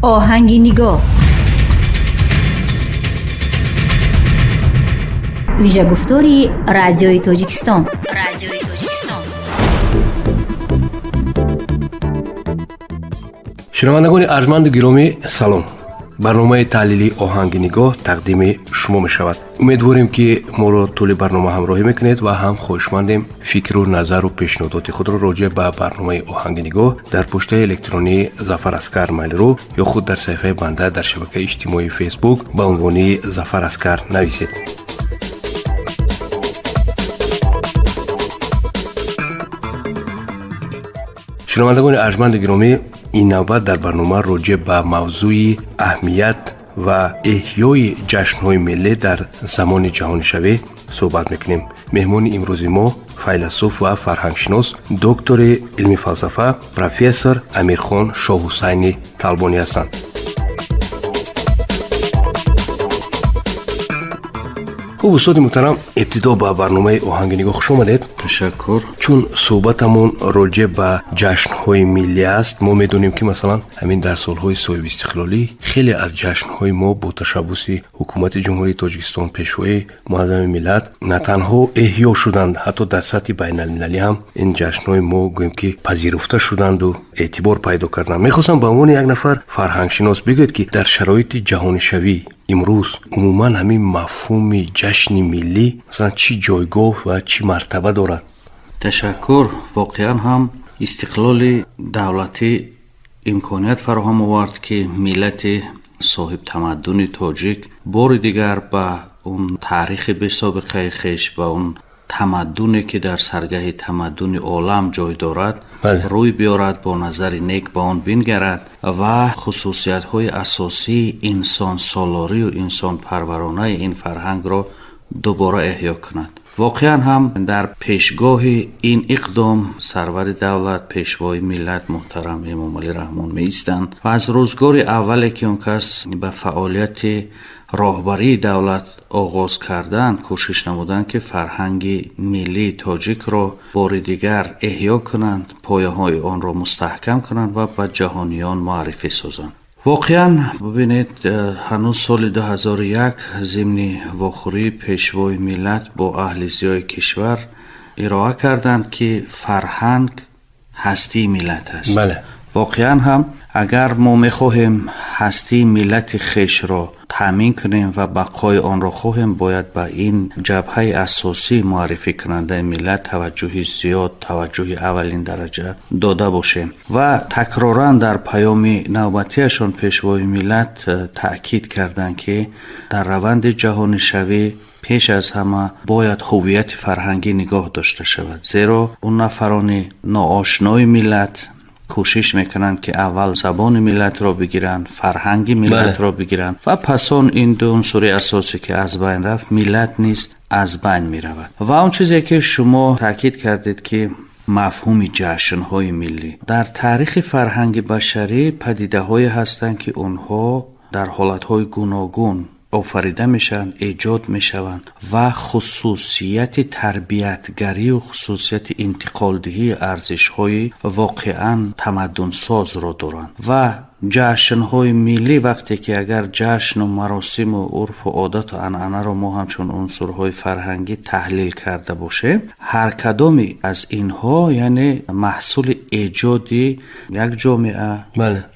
آهنگ نگاه، ویژه گفتاری رادیوی تاجیکستان. شنوندگان ارجمند و گرامی سلام. برنامه تحلیلی آهنگ نگاه تقدیم شما می شود. امیدواریم که ما را طول برنامه همراهی میکنید و هم خوشمندیم فکر و نظر و پیشنهادات خود را راجع به برنامه آهنگ نگاه در پشت الکترونی ظفر اسکر میل رو یا خود در صفحه بنده در شبکه اجتماعی فیسبوک با عنوان ظفر اسکر نویسید. شنوندگان ارجمند و گرامی، این نوبت در برنامه راجع به موضوع اهمیت و احیای جشن‌های ملی در زمان جهانی شوی صحبت میکنیم. مهمان امروز ما فیلسوف و فرهنگشناس دکتر علم فلسفه پروفسور امیرخان شاه حسینی طلبانی هستند. خوب استاد محترم، ابتدا با برنامه آهنگ نگاه خوش آمدید. تشکر. چون صحبتمون راجع به جشن‌های ملی است، ما میدونیم که مثلا همین در سال‌های صاحب استقلالی خیلی از جشن‌های ما با تشبث حکومت جمهوری تاجیکستان پیشوای معظم ملت نه تنها احیا شدند، حتی در سطح بین‌المللی هم این جشن‌های ما گویم که پذیرفته شدند و اعتبار پیدا کردند. می‌خواستم به عنوان یک نفر فرهنگشناس بگید که در شرایط جهانی شوی امروز عموما همین مفهوم جشن ملی مثلا چی جایگاه و چی مرتبه دارد؟ تشکر. واقعا هم استقلال دولتی امکانیت فراهم آورد که ملت صاحب تمدن تاجیک بار دیگر به اون تاریخ بی سابقه خیش و اون تمدنی که در سرگه تمدن عالم جای دارد روی بیارد، با نظر نیک به آن بنگرد و خصوصیت های اساسی انسان سالاری و انسان پرورانه این فرهنگ را دوباره احیا کند. واقعا هم در پیشگاه این اقدام سرور دولت پیشوای ملت محترم امام علی رحمان می ایستند و از روزگار اولی که اون کس به فعالیت راهبری دولت آغاز کردن کوشش نمودند که فرهنگ ملی تاجیک را بار دیگر احیا کنند، پایه‌های آن را مستحکم کنند و به جهانیان معرفی سازند. واقعا ببینید، هنوز سال 2001 ضمن واخوری پیشوای ملت با اهل زیای کشور ارائه کردند که فرهنگ هستی ملت است. بله. واقعا هم اگر ما میخواهیم هستی ملت خیش را تامین کنیم و بقای آن را خواهیم، باید به این جبهه اساسی معرفی کننده ملت توجه زیاد، توجه اولین درجه داده باشیم و تکرارا در پیام نوبتیشان پیشوای ملت تأکید کردند که در روند جهانی شوی پیش از همه باید هویت فرهنگی نگاه داشته شود، زیرا اون نفران ناآشنای ملت کوشش میکنند که اول زبان ملت را بگیرن، فرهنگ ملت را بگیرن و پسان این دو عنصر اساسی که از بین رفت، ملت نیست از بین میرود. و اون چیزی که شما تاکید کردید که مفهوم جشن‌های ملی در تاریخ فرهنگ بشری پدیده‌هایی هستند که اونها در حالت‌های گوناگون آفریده میشن، ایجاد میشوند و خصوصیت تربیتگری و خصوصیت انتقالدهی ارزش‌های واقعاً تمدن ساز را دارند و جشن‌های ملی وقتی که اگر جشن و مراسم و عرف و عادت و عنعنه را ما همچون عنصرهای فرهنگی تحلیل کرده باشه، هر کدامی از اینها یعنی محصول ایجادی یک جامعه،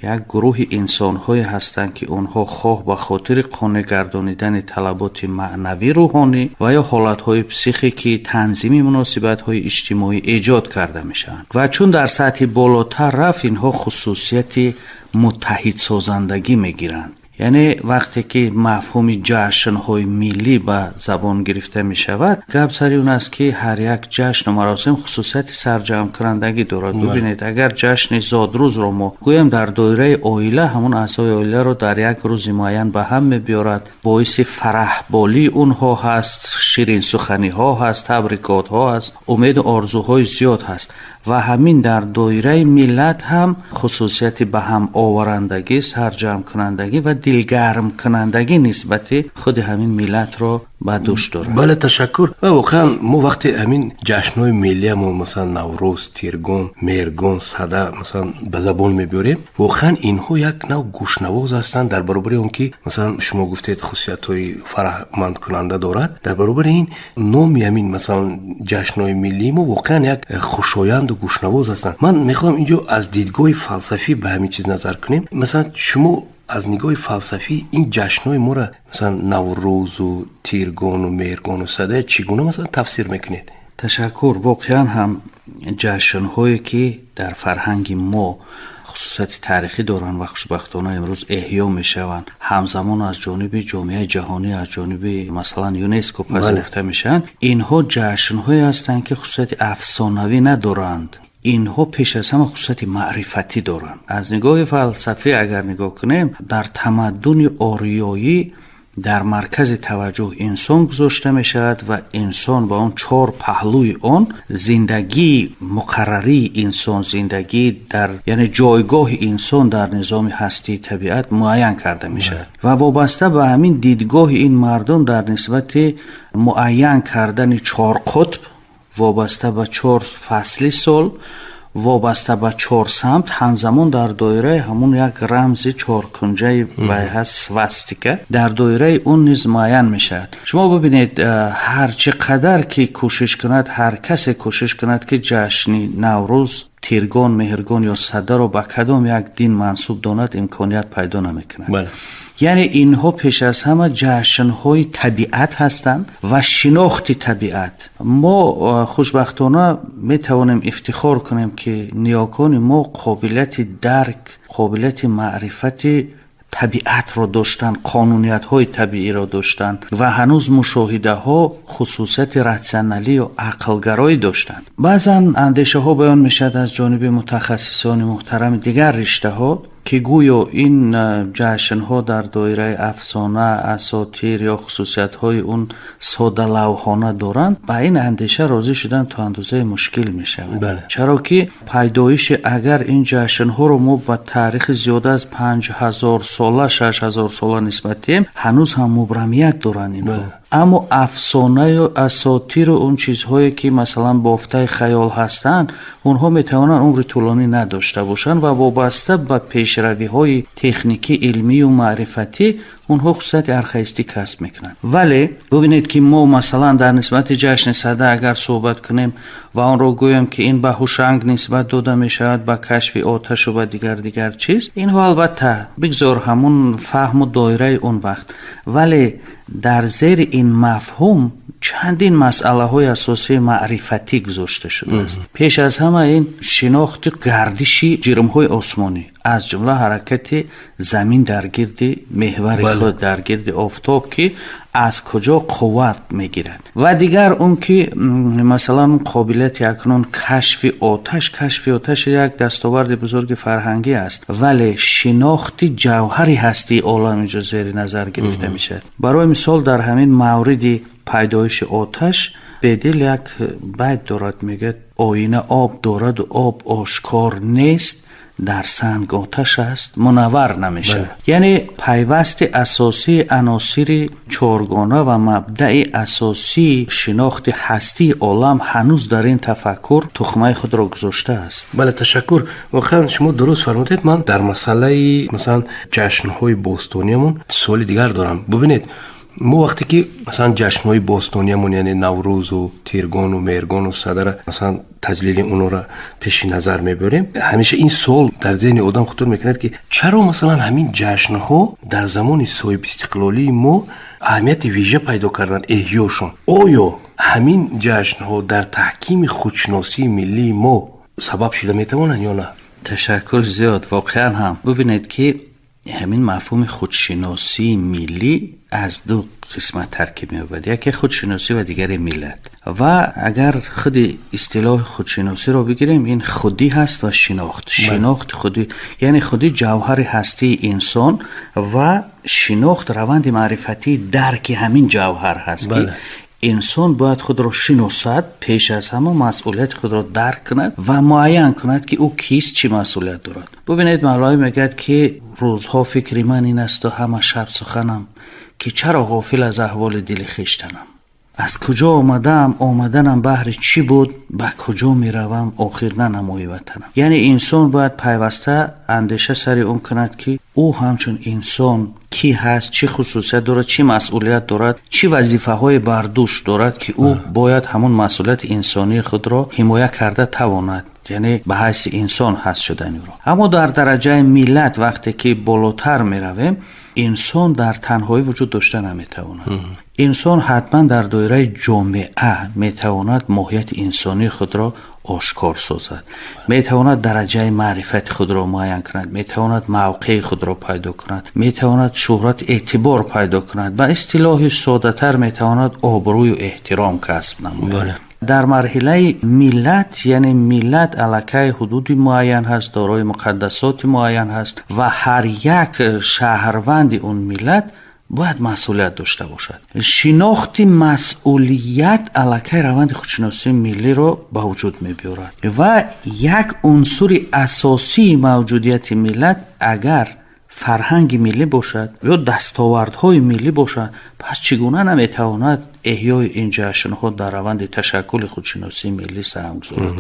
یک گروه انسان‌های هستند که اونها خواه به خاطر قانع گردانیدن طلبات معنوی روحانی و یا حالت‌های پسیخیکی تنظیم مناسبت‌های اجتماعی ایجاد کرده میشن و چون در سطح بالاتر رفت اینها خصوصیت متحد سازندگی میگیرند. یعنی وقتی که مفهوم جشن‌های ملی به زبان گرفته می شود، گپ سری اون است که هر یک جشن و مراسم خصوصیت سرجم کنندگی دارد. ببینید، اگر جشن زادروز را ما گویم در دایره عائله، همون اعضای عائله را در یک روز معین به هم می بیارد، باعث فرح بالی اونها هست، شیرین سخنی ها هست، تبریکات ها هست، امید و آرزوهای زیاد هست و همین در دایره ملت هم خصوصیت به هم آورندگی، سرجم کنندگی و دلگرم کنندگی نسبت خود همین ملت را ба душ дорад. бале ташаккур. ва воқеан мо вақте ҳамин ҷашнҳои миллиамон масалан наврӯз, тиргон, мергон, сада масалан ба забон мебиёрем, воқеан инҳо як нав гӯшнавоз ҳастанд дар баробари он ки масалан шумо гуфтед хусусиятҳои фароҳмандкунанда дорад. дар баробари ин номи ҳамин масалан ҷашнҳои миллии мо воқеан як хушоянду гӯшнавоз ҳастанд. ман мехоҳам инҷо аз дидгоҳи фалсафӣ ба ҳамин чиз назар кунем. масалан шумо аз нигоҳи фалсафӣ ин ҷашнҳои моро масалан наврӯзу тиргону мергону сада чӣ гуна масалан тафсир мекунед? ташаккур. воқеан ҳам ҷашнҳое ки дар фарҳанги мо хусусияти тарихӣ доранд ва хушбахтона имрӯз эҳё мешаванд, ҳамзамон аз ҷониби ҷомеаи ҷаҳонӣ, аз ҷониби масалан ЮНЕСКО пазирафта мешаванд. инҳо ҷашнҳое ҳастанд ки хусусияти афсонавӣ надоранд. инҳо пеш аз ҳама хусусияти маърифатӣ доранд. аз нигоҳи фалсафӣ агар нигоҳ кунем, дар тамаддуни ориёӣ дар маркази таваҷҷӯҳ инсон гузошта мешавад ва инсон ба он чор паҳлӯи он зиндагии муқаррарии инсон, зиндагии дар яъне ҷойгоҳи инсон дар низоми ҳастии табиат муайян карда мешавад ва вобаста ба ҳамин дидгоҳи ин мардум дар нисбати муайян кардани чор қутб, вобаста ба чор фасли сол, вобаста ба чор самт, ҳамзамон дар доираи ҳамун як рамзи чоркунҷаи байҳаст свастика дар доираи он низ муайян мешавад. шумо бибинед, ҳар чӣ қадар ки кӯшиш кунад, ҳар касе кӯшиш кунад ки ҷашни наврӯз, тиргон, меҳргон ё садаро ба кадом як дин мансуб донад, имконият пайдо намекунад. яъне инҳо пеш аз ҳама ҷашнҳои табиат ҳастанд ва шинохти табиат. мо хушбахтона метавонем ифтихор кунем ки ниёкони мо қобилияти дарк, қобилияти маърифати табиатро доштанд, қонуниятҳои табииро доштанд ва ҳанӯз мушоҳидаҳо хусусияти рационалӣ ё ақлгароӣ доштанд. баъзан андешаҳо баён мешавад аз ҷониби мутахассисони муҳтарами дигар риштаҳо ки гӯё ин ҷашнҳо дар доираи афсона, асотир ё хусусиятҳои он содалавҳона доранд. ба ин андеша розӣ шудан то андозае мушкил мешавад. чаро ки пайдоиши агар ин ҷашнҳоро мо ба таърихи зиёда аз 5000 сола, 6000 сола нисбат диҳем, ҳанӯз ҳам мубрамият доранд инҳо. аммо афсонаю асотиру он чизҳое ки масалан бофтаи хаёл ҳастанд, онҳо метавонанд умри тӯлонӣ надошта бошанд ва вобаста ба пешравиҳои техникӣ, илмию маърифатӣ онҳо хусусияти архаистӣ касб мекунанд. вале бубинед ки мо масалан дар нисбати ҷашни сада агар суҳбат кунем ва онро гӯем ки ин ба ҳушанг нисбат дода мешавад, ба кашфи оташу ва дигар чиз, инҳо албатта бигзор ҳамун фаҳму доираи он вақт, вале дар зери ин мафҳум чандин масъалаҳои асосии маърифатӣ гузошта шудааст. пеш аз ҳама ин шинохти гардиши ҷирмҳои осмонӣ, аз ҷумла ҳаракати замин дар гирди меҳвари худ, дар гирди офтоб ки аз куҷо қувват мегирад ва дигар он ки масалан қобилияти акнун кашфи оташ як дастоварди бузурги фарҳангӣ аст, вале шинохти ҷавҳари ҳастии олам инҷо зери назар гирифта мешавад. барои мисол дар ҳамин мавриди пайдоиши оташ бедил як байт дорад, мегӯяд оина об дораду об ошкор нест, дар санг оташ аст мунаввар намешавад. яъне пайвасти асосии аносири чоргона ва мабдаи асосии шинохти ҳастии олам ҳанӯз дар ин тафаккур тухмаи худро гузоштааст. бале ташаккур. воқеан шумо дуруст фармудед. ман дар масъалаи масалан ҷашнҳои бостониямон суоли дигар дорам. бубинед, мо вақте ки масалан ҷашнҳои бостониямон яъне наврӯзу тиргону мергону садара масалан таҷлили онро пеши назар мебарем, ҳамеша ин суол дар зеҳни одам хутур мекунад ки чаро масалан ҳамин ҷашнҳо дар замони соҳибистиқлолии мо аҳамияти вижа пайдо карданд, эҳёшон. оё ҳамин ҷашнҳо дар таҳкими худшиносии миллии мо сабаб шуда метавонанд ё на? ташаккур зиёд. воқеан ҳам бубинед ки ҳамин мафҳуми худшиносии миллӣ аз ду қисмат таркиб меёбад. яке худшиносӣ ва дигаре миллат. ва агар худи истилоҳи худшиносиро бигирем, ин худӣ ҳаст ва шинохт. шинохт худӣ яъне худӣ ҷавҳари ҳастии инсон ва шинохт раванди маърифатии дарки ҳамин ҷавҳар ҳаст ки инсон бояд худро шиносад, пеш аз ҳама масъулияти худро дарк кунад ва муайян кунад ки ӯ кист, чӣ масъулият дорад. бубинед, мавлавӣ мегӯяд ки рӯзҳо фикри ман ин асту ҳама шаб суханам که چرا غافل از احوال دل خویشتنم؟ از کجا آمدم؟ آمدنم بهر چی بود؟ به کجا می روم؟ آخر ننمای وطنم. یعنی انسان باید پیوسته اندیشه سری اون کند که او همچون انسان کی هست، چی خصوصیت دارد، چی مسئولیت دارد، چی وظیفه های بر دوش دارد که او باید همون مسئولیت انسانی خود را حمایت کرده تواند، یعنی به حیث انسان هست شدنی را. اما در درجه ملت وقتی که بالاتر می رویم، انسان در تنهایی وجود داشته نمیتواند. انسان حتما در دایره جامعه میتواند ماهیت انسانی خود را آشکار سازد، میتواند درجه معرفت خود را معین کند، میتواند موقع خود را پیدا کند، میتواند شهرت اعتبار پیدا کند، به اصطلاح ساده تر میتواند آبروی و احترام کسب نماید. در مرحله ملت، یعنی ملت علاقه حدود معین هست، دارای مقدسات معین هست و هر یک شهروند اون ملت باید مسئولیت داشته باشد. شناخت مسئولیت علاقه روند خودشناسی ملی را به وجود می بیارد و یک عنصر اساسی موجودیت ملت اگر فرهنگ ملی باشد یا دستاوردهای ملی باشد، پس چگونه نمیتواند احیای این جشن‌ها در روند تشکل خودشناسی ملی سهم گذارد؟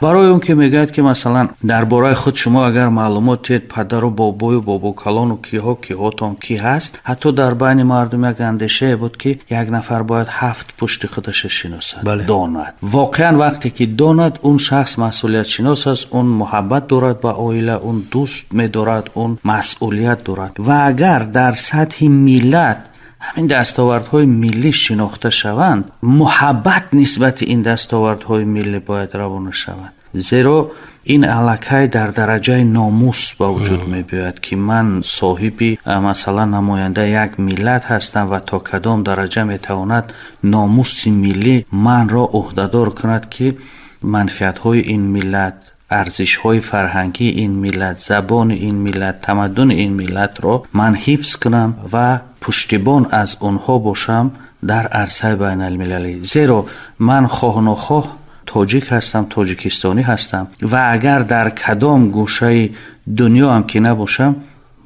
برای اون که میگوید که مثلا درباره خود شما اگر معلومات پدر و بابای و بابا کلان و کیهاتان کی هست، حتی در بین مردم یک اندیشه بود که یک نفر باید 7 پشت خودش شناسد، داند. واقعا وقتی که داند اون شخص مسئولیت شناس است، اون محبت دارد با عائله، اون دوست می‌دارد، اون مسئولیت دارد. و اگر در سطح ملت همین دستاوردهای ملی شناخته شوند، محبت نسبت این دستاوردهای ملی باید روانه شود، زیرا این علاقه در درجه ناموس با وجود می بیاید که من صاحبی مثلا نماینده یک ملت هستم و تا کدام درجه می تواند ناموس ملی من را عهدهدار کند که منفعت های این ملت، ارزش های فرهنگی این ملت، زبان این ملت، تمدن این ملت را من حفظ کنم و پشتیبان از اونها باشم در عرصه بین المللی. زیرا من خواه نخواه تاجیک هستم، تاجیکستانی هستم و اگر در کدام گوشه دنیا هم که نباشم،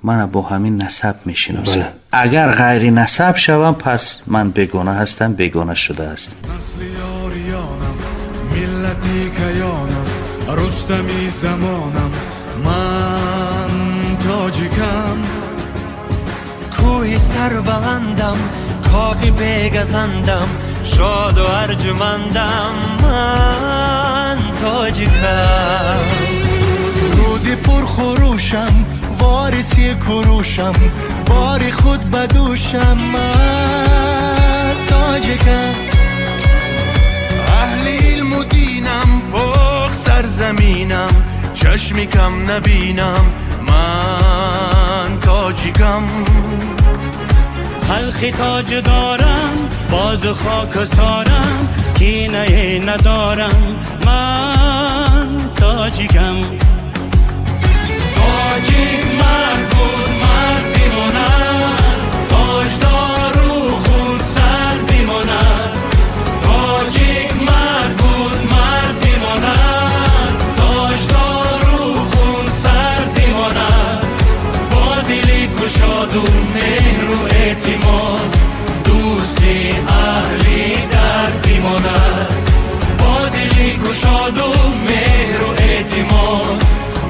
من با همین نسب میشناسم. اگر غیر نسب شوم، پس من بیگانه هستم، بیگانه شده هستم. ملتی کیانم، رستمی زمانم، من تاجیکم. کوهی سر بلندم، کاخی بگزندم، شاد و ارجمندم، من تاجیکم. رودی پر خروشم، وارسی کروشم، باری خود بدوشم، من تاجیکم. اهل علم و دینم، پاک سرزمینم، چشمی کم نبینم، من تاجیکم. خلقی تاج دارم، باز خاک سارم، کینه ندارم، من تاجیکم. تاجیک مرد بود، مرد بیماند، تاجدار و خون سر بیماند. تاجیک مرد بود، مرد بیماند، تاجدار و خون سر بیماند. با دلی گشاد و مهر و اعتماد، دوستی اهلی در بیماند. با دلی گشاد و مهر و اعتماد،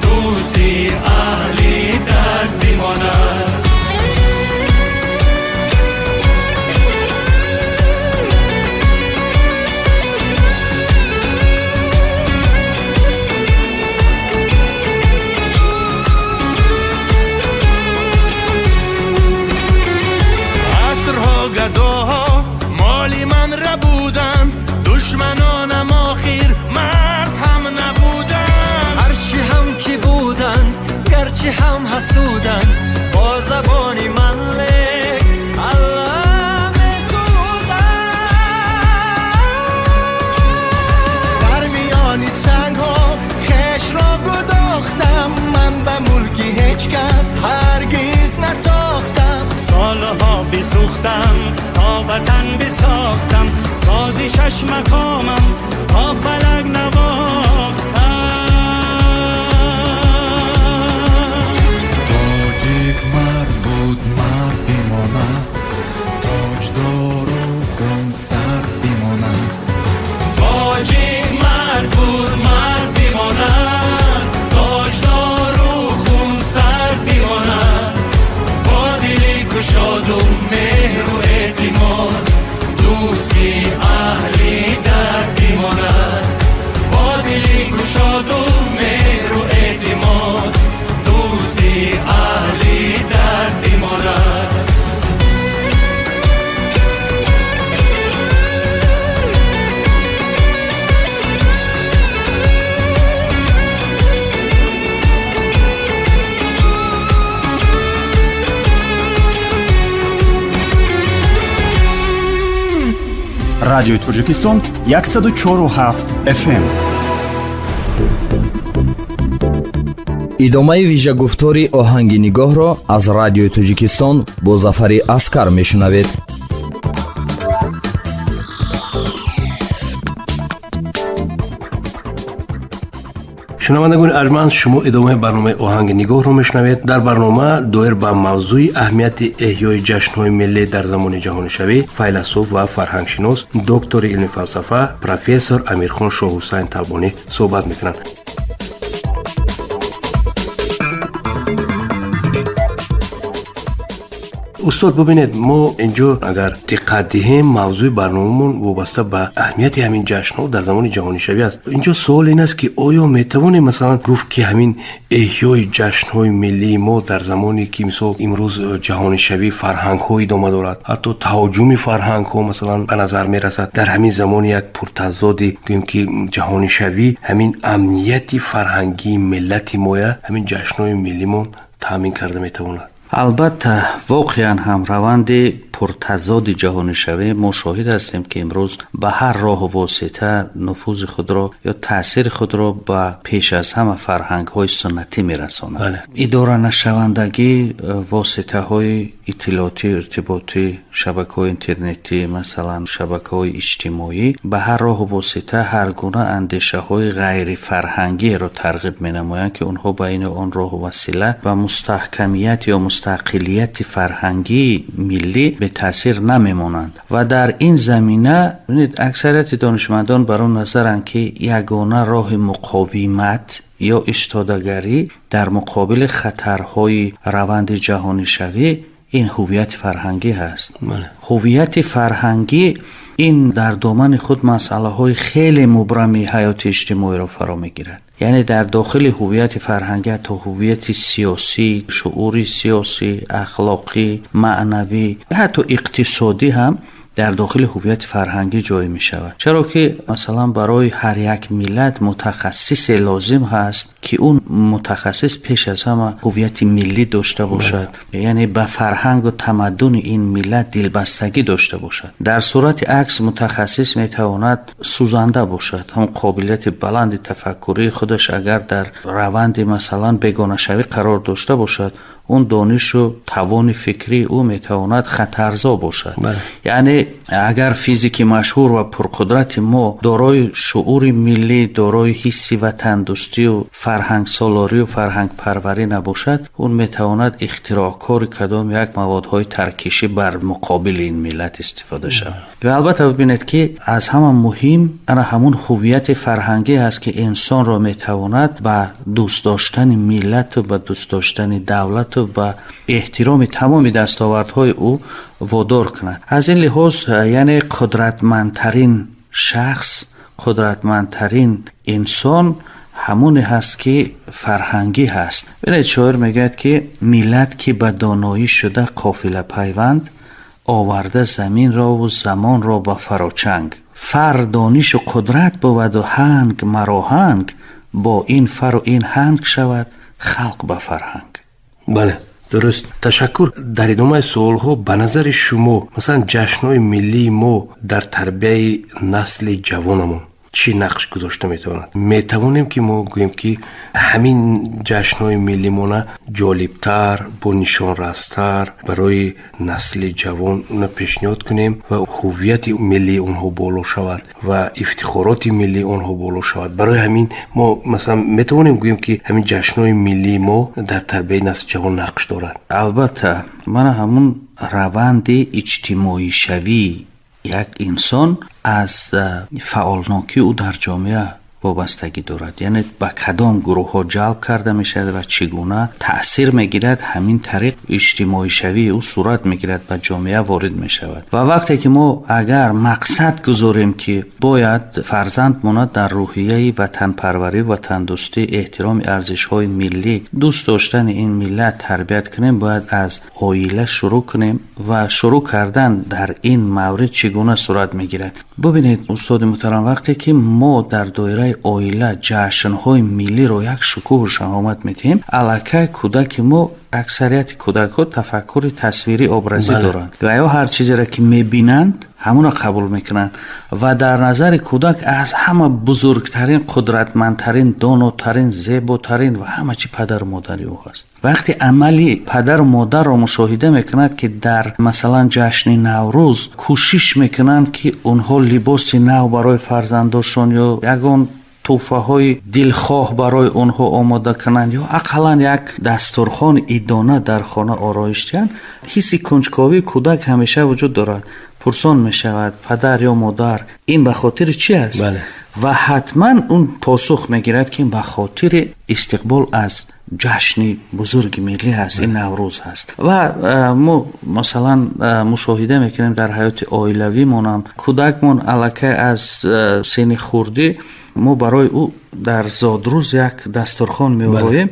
دوستی اهلی در بیماند. عصرها گداها مالی من را بودن، دشمنانم آخر مرد هم نبودن. هرچی هم کی بودن، گرچه هم حسودن، با زبانی من لک الله میسودن. در میانی سنگ ها خش را گداختم، من به ملکی هیچ کس هرگز نتاختم. سالها بیسوختم، تا وطن بیساختم، سازی شش مقامم، تا فلک نواختم. تاجیک مرد بود، مرد بیمانه، радиои Тоҷикистон 104.7 FM. идомаи вижагуфтори оҳанги нигоҳро аз радиои Тоҷикистон бо Зафари Аскар мешунавед. шунавандагони арҷманд, шумо идомаи барномаи оҳанги нигоҳро мешунавед. дар барнома доир ба мавзӯи аҳамияти эҳёи ҷашнҳои миллӣ дар замони ҷаҳонишавӣ файласуф ва фарҳангшинос, доктори илми фалсафа профессор Амирхон Шоҳҳусайн Талбонӣ суҳбат мекунанд. устод, бубинед, мо инҷо агар диққат диҳем, мавзӯи барномамон вобаста ба аҳамияти ҳамин ҷашнҳо дар замони ҷаҳонишавӣ аст. инҷо суол ин аст ки оё метавонем масалан гуфт ки ҳамин эҳёи ҷашнҳои миллии мо дар замоне ки мисол имрӯз ҷаҳонишавӣ фарҳангҳо идома дорад, ҳатто таҳоҷуми фарҳангҳо масалан ба назар мерасад, дар ҳамин замони як пуртазоди гӯем ки ҷаҳонишавӣ ҳамин амнияти фарҳангии миллати моя ҳамин ҷашнҳои миллимон таъмин карда метавонад. албатта воқеан ҳам раванди пуртазоди ҷаҳонишавӣ мо шоҳид ҳастем ки имрӯз ба ҳар роҳу восита нуфузи худро ё таъсири худро ба пеш аз ҳама фарҳангҳои суннатӣ мерасонад. идоранашавандагӣ, воситаҳои иттилоотӣ, иртиботӣ, шабакаҳои интернетӣ, масалан шабакаҳои иҷтимоӣ ба ҳар роҳу восита ҳар гуна андешаҳои ғайрифарҳангиеро тарғиб менамоянд ки онҳо байни он роҳу васила ба мустаҳкамият ё мустақилияти фарҳангии миллӣ бетаъсир намемонанд. ва дар ин замина бинед аксарияти донишмандон бар он назаранд ки ягона роҳи муқовимат ё истодагарӣ дар муқобили хатарҳои раванди ҷаҳонишавӣ ин ҳуввияти фарҳангӣ ҳаст. ҳуввияти фарҳангӣ ин дар домани худ масъалаҳои хеле мубрами ҳаёти иҷтимоиро фаро мегирад. яъне дар дохили ҳуввияти фарҳангӣ ҳатто ҳуввияти сиёсӣ, шуъури сиёсӣ, ахлоқӣ, маънавӣ, ҳатто иқтисодӣ ҳам дар дохили ҳуввияти фарҳангӣ ҷой мешавад. чаро ки масалан барои ҳар як миллат мутахассисе лозим ҳаст ки он мутахассис пеш аз ҳама ҳуввияти миллӣ дошта бошад, яъне ба фарҳангу тамаддуни ин миллат дилбастагӣ дошта бошад. дар сурати акс мутахассис метавонад сӯзанда бошад, ҳам қобилияти баланди тафаккурии худаш агар дар раванди масалан бегонашавӣ қарор дошта бошад, он донишу тавони фикрии ӯ метавонад хатарзо бошад. яъне агар физики машҳур ва пурқудрати мо дорои шуъури миллӣ, дорои ҳисси ватандӯстию фарҳангсолорию фарҳангпарварӣ набошад, он метавонад ихтироъкори кадом як маводҳои таркишӣ бар муқобили ин миллат истифода шавад. ва албатта бибинед ки аз ҳама муҳим ана ҳамун ҳуввияти фарҳангӣ ҳаст ки инсонро метавонад ба дӯст доштани миллату ба дӯст доштани давлату ба эҳтироми тамоми дастовардҳои ӯ водор кунад. аз ин лиҳоз яъне қудратмандтарин шахс, қудратмандтарин инсон ҳамоне ҳаст ки фарҳангӣ ҳаст. бинед шоир мегӯяд ки миллат ки ба доноӣ шуда қофилапайванд, оварда заминрову замонро ба фарочанг. фар донишу қудрат буваду ҳанг мароҳанг, бо ин фару ин ҳанг шавад халқ ба фарҳанг. бале, дуруст. ташаккур. дар идомаи суолҳо ба назари шумо масалан ҷашнҳои миллии мо дар тарбияи насли ҷавонамон чӣ нақш гузошта метавонад? метавонем ки мо гӯем ки ҳамин ҷашнҳои миллимона ҷолибтар, бо нишонрастар барои насли ҷавон уна пешниҳод кунем ва ҳуввияти миллии онҳо боло шавад ва ифтихороти миллии онҳо боло шавад. барои ҳамин мо масалан метавонем гӯем ки ҳамин ҷашнҳои миллии мо дар тарбияи насли ҷавон нақш дорад. албатта мана ҳамун раванди иҷтимоишавӣ як инсон аз фаъолнокии ӯ дар ҷомеа вобастагӣ дорад. яъне ба кадом гурӯҳҳо ҷалб карда мешавад ва чӣ гуна таъсир мегирад, ҳамин тариқ иҷтимоишавии ӯ сурат мегирад, ба ҷомеа ворид мешавад. ва вақте ки мо агар мақсад гузорем ки бояд фарзанд монад дар рӯҳияи ватанпарварӣ, ватандӯстӣ, эҳтироми арзишҳои миллӣ, дӯст доштани ин миллат тарбият кунем, бояд аз оила шурӯъ кунем ва шурӯъ кардан дар ин маврид чӣ гуна сурат мегирад. бубинед устоди муҳтарам, вақте ки мо дар доираи оила ҷашнҳои миллиро як шукӯҳу шаҳомат медиҳем, аллакай кӯдаки мо اکثریت کودک‌ها تفکر تصویری ابرازی دارند و یا هر چیزی را که می‌بینند همون را قبول میکنن و در نظر کودک از همه بزرگترین، قدرتمندترین، داناترین، زیباترین و همه چی پدر و مادری او هست. وقتی عملی پدر و مادر را مشاهده میکنند که در مثلا جشن نوروز کوشش میکنند که اونها لباس نو برای فرزندانشون یا یگان توفه های دلخواه برای اونها آماده کنند یا اقلا یک دسترخوان ایدانه در خانه آرایش دهند، حس کنجکاوی کودک همیشه وجود دارد. پرسان می شود پدر یا مادر این به خاطر چی است؟ بله. و حتما اون پاسخ میگیرد که این به خاطر استقبال از جشن بزرگ ملی هست، این نوروز هست. و ما مثلا مشاهده میکنیم در حیات عائلوی مونم کودکمون الکی از سن خردی ما برای او در زادروز یک دسترخوان میآوریم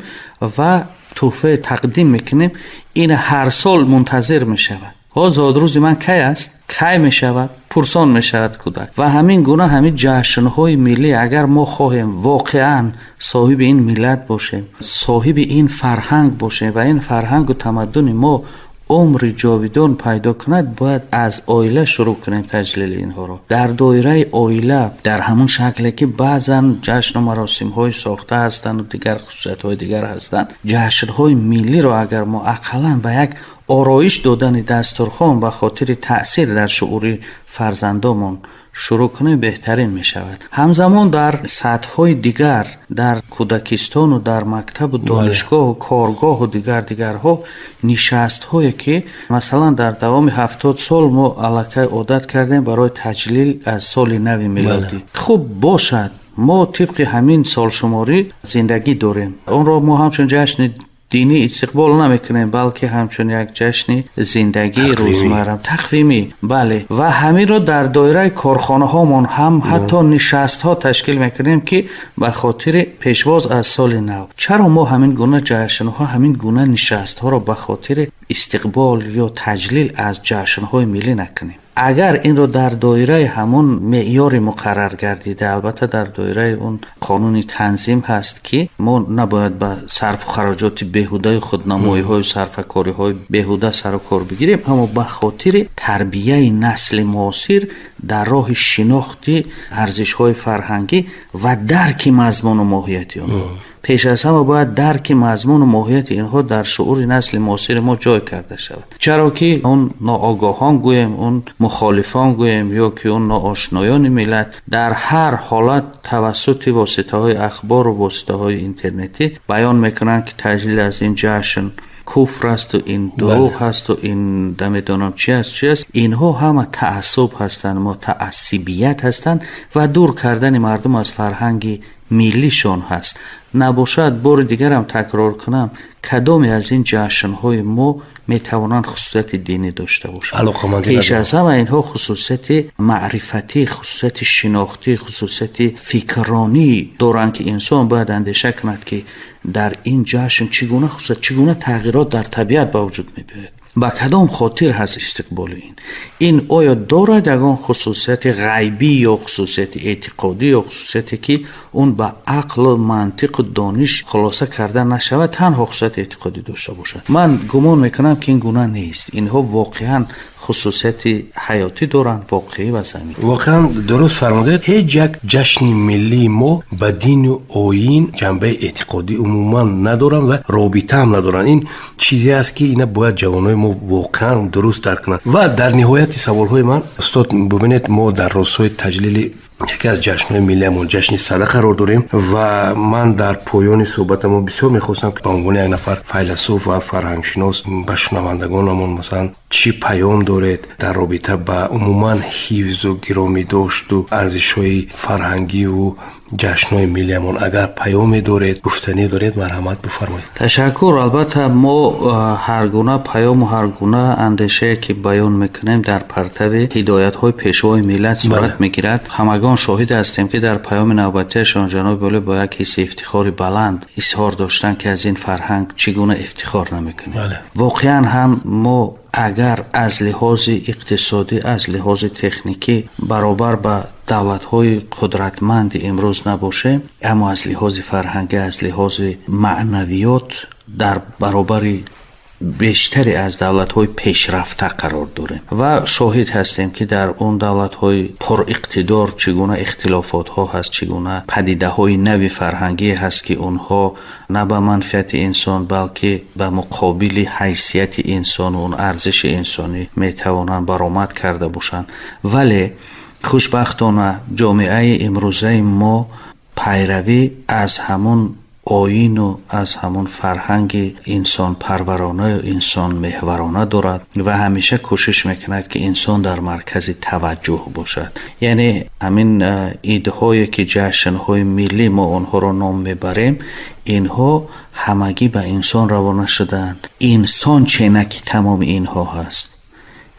و تحفه تقدیم میکنیم. این هر سال منتظر میشود زادروز من کی است؟ کی میشود؟ پرسان میشود کودک. و همین گونه همین جشن‌های ملی اگر ما خواهیم واقعا صاحب این ملت باشیم، صاحب این فرهنگ باشیم و این فرهنگ و تمدن ما عمر جاویدان پیدا کند، باید از عائله شروع کنیم تجلیل اینها را. در دایره عائله در همون شکلی که بعضا جشن و مراسم های ساخته هستند و دیگر خصوصیت های دیگر هستند، جشن های ملی را اگر ما اقلا به یک آرایش دادن دسترخوان به خاطر تأثیر در شعور فرزندامون شروع کنه بهترین می شود. همزمان در سطح‌های دیگر در کودکستان و در مکتب و دانشگاه و کارگاه و دیگرها نشست‌هایی که مثلا در دوام 70 سال ما الکی عادت کردیم برای تجلیل از سال نو میلادی. خوب باشد ما طبق همین سال شماری زندگی داریم، اون را ما همچون جشن دینی استقبال نمیکنیم بلکه همچون یک جشن زندگی روزمره تقویمی. بله. و همین رو در دایره کارخانه هامون هم حتی نشست ها تشکیل میکنیم که به خاطر پیشواز از سال نو. چرا ما همین گونه جشن ها، همین گونه نشست ها رو به خاطر استقبال یا تجلیل از جشن های ملی نکنیم؟ اگر این رو در دایره همون معیار مقرر گردیده، البته در دایره اون قانون تنظیم هست که ما نباید به صرف و خراجات بیهوده خودنمایی های و صرفه‌کاری های بیهوده سر و کار بگیریم، اما به خاطر تربیه نسل معاصر در راه شناخت ارزش های فرهنگی و درک مضمون و ماهیت آنها. پیش از همه باید درک مضمون و ماهیت اینها در شعور نسل معاصر ما جای کرده شود. چرا که اون ناآگاهان گویم، اون مخالفان گویم یا که اون ناآشنایان ملت در هر حالت توسط واسطه های اخبار و واسطه های اینترنتی بیان میکنن که تجلیل از این جشن کفر است و این دروغ هست و این نمیدونم چی است. اینها همه تعصب هستند، متعصبیت هستند و دور کردن مردم از فرهنگ ملیشون هست. نباشد بار دیگر هم تکرار کنم کدامی از این جشن‌های ما میتوانند خصوصیت دینی داشته باشند. پیش از همه اینها خصوصیت معرفتی، خصوصیت شناختی، خصوصیت فکرانی دارند که انسان باید اندیشه کند که در این جشن چگونه تغییرات در طبیعت به وجود می‌آید. با کدام خاطر هست استقبال این آیا دارد یگان خصوصیت غیبی یا خصوصیت اعتقادی یا خصوصیتی که اون با عقل و منطق و دانش خلاصه کرده نشود، تنها خصوصیت اعتقادی داشته باشد؟ من گمان میکنم که این گونه نیست. اینها واقعا خصوصیت حیاتی دارند، واقعی و زمینی. واقعا درست فرمودید. هیچ یک جشن ملی ما با دین و آیین جنبه اعتقادی عموما ندارن و رابطه هم ندارن. این چیزی است که اینا باید جوانای ما واقعا درست درک کنند. و در نهایت سوالهای من استاد ببینید، ما در راستای تجلیل یکی از جشن‌های ملیمون جشن صدق قرار داریم و من در پایان صحبتم بسیار می‌خواستم که به عنوان یک نفر فیلسوف و فرهنگشناس به شنوندگانمون مثلا چی پیام دارید در رابطه با عموما حفظ و گرامی داشت و ارزش‌های فرهنگی و جشن‌های ملیمون، اگر پیامی دارید، گفتنی دارید، مرحمت بفرمایید. تشکر. البته ما هر گونه پیام و هر گونه اندیشه که بیان میکنیم در پرتو هدایت‌های پیشوای ملت صورت میگیرد. همگان شاهد هستیم که در پیام نوبتیشان جناب والی با یک حس افتخار بلند اظهار داشتن که از این فرهنگ چگونه افتخار نمیکنیم. واقعا هم ما اگر از لحاظ اقتصادی، از لحاظ تکنیکی برابر با دولت‌های قدرتمند امروز نباشه، اما از لحاظ فرهنگی، از لحاظ معنویات در برابر بیشتری از دولت‌های پیشرفته قرار داریم و شاهد هستیم که در اون دولت‌های پر اقتدار چگونه اختلافات‌ها هست، چگونه پدیده‌های نوی فرهنگی هست که اونها نه به منفعت انسان بلکه به مقابل حیثیت انسان و اون ارزش انسانی میتوانند برآمد کرده باشند. ولی خوشبختانه جامعه امروزه ما پیروی از همون آیین و از همون فرهنگ انسان پرورانه و انسان محورانه دارد و همیشه کوشش میکند که انسان در مرکز توجه باشد. یعنی همین ایده هایی که جشن های ملی ما آنها را نام میبریم، اینها همگی به انسان روانه شدند. انسان چنک تمام اینها هست.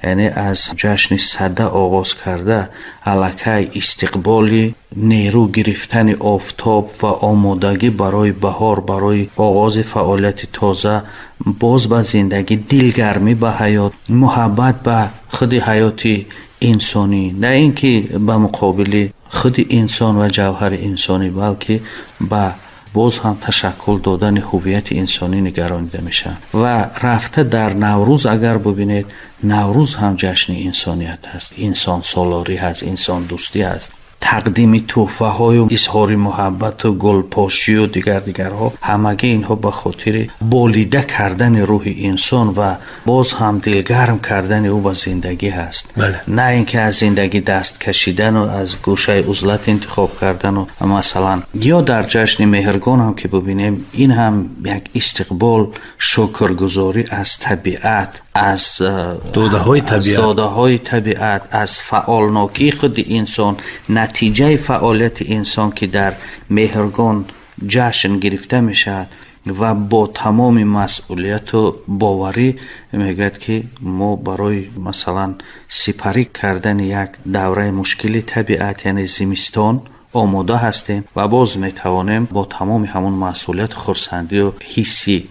یعنی از جشن صده آغاز کرده الکی استقبالی نیرو گرفتن آفتاب و آمادگی برای بهار، برای آغاز فعالیت تازه، باز به زندگی، دلگرمی به حیات، محبت به خود حیات انسانی، نه اینکه به مقابل خود انسان و جوهر انسانی بلکه به باز هم تشکل دادن هویت انسانی نگرانیده میشن. و رفته در نوروز اگر ببینید، نوروز هم جشن انسانیت هست، انسان سالاری هست، انسان دوستی هست، تقدیم تحفه های و اظهار محبت و گلپاشی و دیگرها، همگی اینها به خاطر بالیده کردن روح انسان و باز هم دلگرم کردن او به زندگی هست. نه اینکه از زندگی دست کشیدن و از گوشه عزلت انتخاب کردن و مثلا یا در جشن مهرگان هم که ببینیم، این هم یک استقبال، شکرگزاری از طبیعت، از داده های طبیعت، از فعالناکی خود انسان، نتیجه فعالیت انسان که در مهرگان جشن گرفته میشه و با تمام مسئولیت و باوری میگه که ما برای مثلا سپری کردن یک دوره مشکلی طبیعت یعنی زمستان آماده هستیم و باز میتوانیم با تمام همون مسئولیت، خرسندی و حسی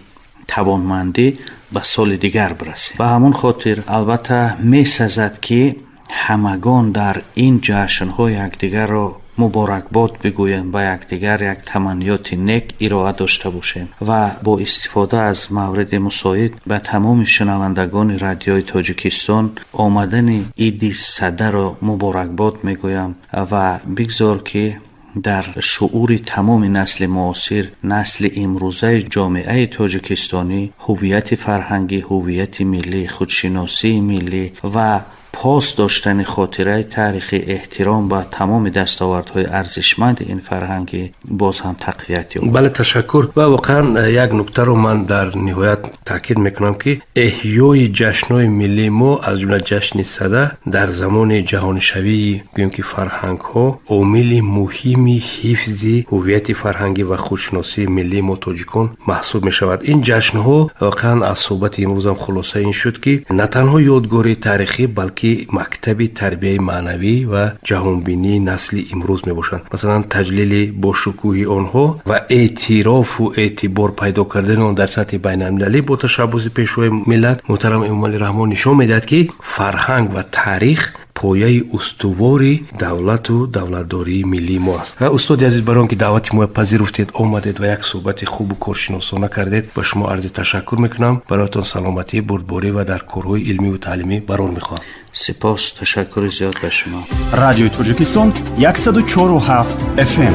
توانمندی به سال دیگر برسیم. به همون خاطر البته میسزد که همگان در این جشن‌ها یکدیگر را مبارکباد بگویم، با یکدیگر یک تمنیات نیک ارائه داشته باشیم و با استفاده از مورد مساعد به تمام شنوندگان رادیوی تاجیکستان آمدن عید صده را مبارکباد میگویم و بگذار که در شعور تمام نسل معاصر، نسل امروزه جامعه تاجیکستانی، هویت فرهنگی، هویت ملی، خودشناسی ملی و پاس داشتن خاطره تاریخی، احترام به تمام دستاوردهای ارزشمند این فرهنگی باز هم تقویت یابد. بله، تشکر. و واقعا یک نکته رو من در نهایت تاکید میکنم که احیای جشن‌های ملی ما از جمله جشن صده در زمان جهانی شوی گویم که فرهنگ ها عامل مهمی حفظ هویت فرهنگی و خودشناسی ملی ما تاجیکان محسوب می شود. این جشن ها واقعا از صحبت امروز هم خلاصه این شد که نه تنها یادگاری تاریخی بلکه مکتب تربیه معنوی و جهانبینی نسل امروز می باشند. مثلا تجلیل با شکوه آنها و اعتراف و اعتبار پیدا کردن آن در سطح بین المللی با تشبث پیشوای ملت محترم امام علی رحمان نشان میدهد که فرهنگ و تاریخ پایه استواری دولت و دولتداری ملی ما است. استاد عزیز، برای آنکه دعوت ما پذیرفتید، آمدید و یک صحبت خوب و کارشناسانه کردید، به شما عرض تشکر میکنم. برایتان سلامتی، بردباری و در کارهای علمی و تعلیمی بران میخواهم. سپاس، تشکر زیاد به شما. رادیوی تاجیکستان 104.7 FM.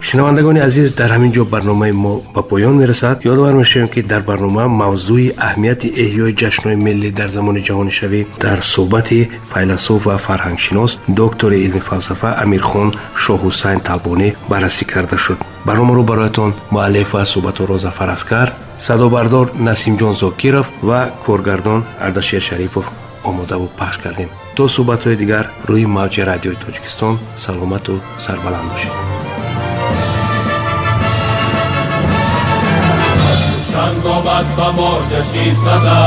شنوندگان عزیز، در همین جا برنامه ما به پایان میرسد. یادآور میشیم که در برنامه موضوع اهمیت احیای جشن‌های ملی در زمان جهانی شوی در صحبت فیلسوف و فرهنگشناس دکتر علم فلسفه امیرخان شاه حسین طلبانی بررسی کرده شد. برنامه رو برایتان مؤلف و صحبت را ظفر اسکر، صدا بردار نسیم جان زاکیرов و کارگردان اردشیر شریفов آماده و پخش کردیم. تا صحبت‌های دیگر روی موج رادیوی تاجیکستان سلامت و سربلند باشید. چند آمد به ما جشنی صده،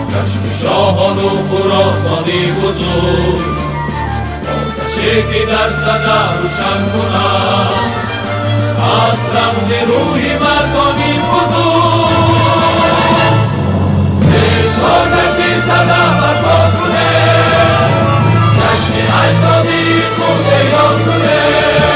جشن شاهان و خراسانی بزرگ، آتشی که در صده روشن کند از رمز روح مردانی بزرگ. فیضها جشنی صده برپا کنه، جشن اجدادی خود یاد کنه.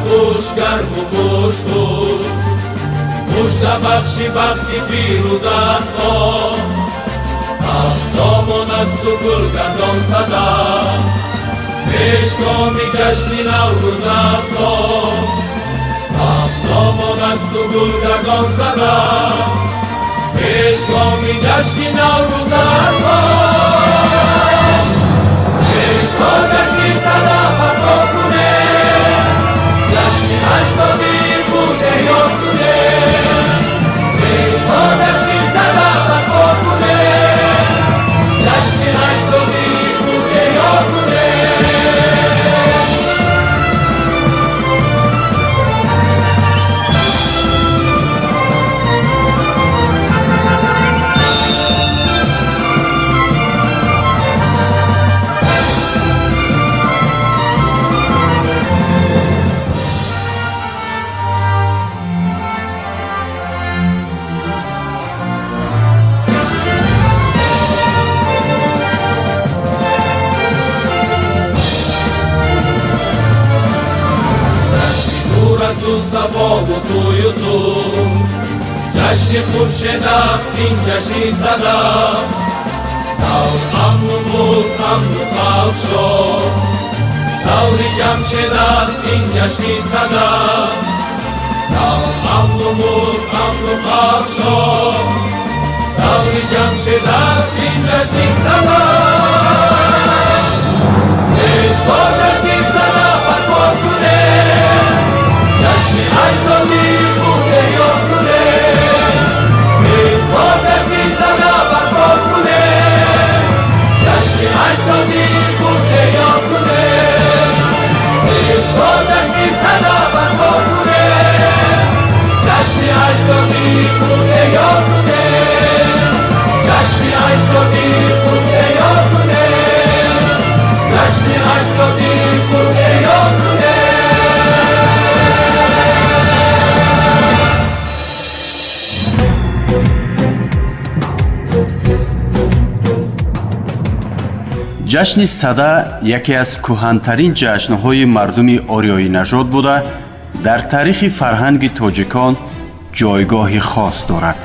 خوش گرم و خوش خوش خوش نبخشی وقتی پیروز است ما سبزامان است و گلگردان صدا پیشگامی جشنی نوروز است ما سبزامان است و گلگردان صدا پیشگامی جشنی نوروز است ما پیشگاه جشنی صدا برپا کنه جشنی اجدادی خود یاد کنه پیشگاه جشنی صدا برپا کنه جشنی اجدادی خود یاد کنه صفا و توی و زور جشن خورشید است این جشن صدا دور امن و بود امن و خوف شد دوری جمشید است این جشن صدا دور امن و بود امن و خوف شد دوری جمشید است این جشن صدا پیشوا جشن صدا برپا کنه جشن اجدادی خود یاد کنه پیشوا جشن صدا برپا کنه جشن اجدادی خود یاد کنه پیشوا جشن صدا برپا کنه جشن اجدادی خود یاد کنه جشن اجدادی خود یاد کنه جشن اجدادی خود یاد کنه ҷашни сада яке аз кӯҳантарин ҷашнҳои мардуми ориёи нажод буда дар таърихи фарҳанги тоҷикон ҷойгоҳи хос дорад.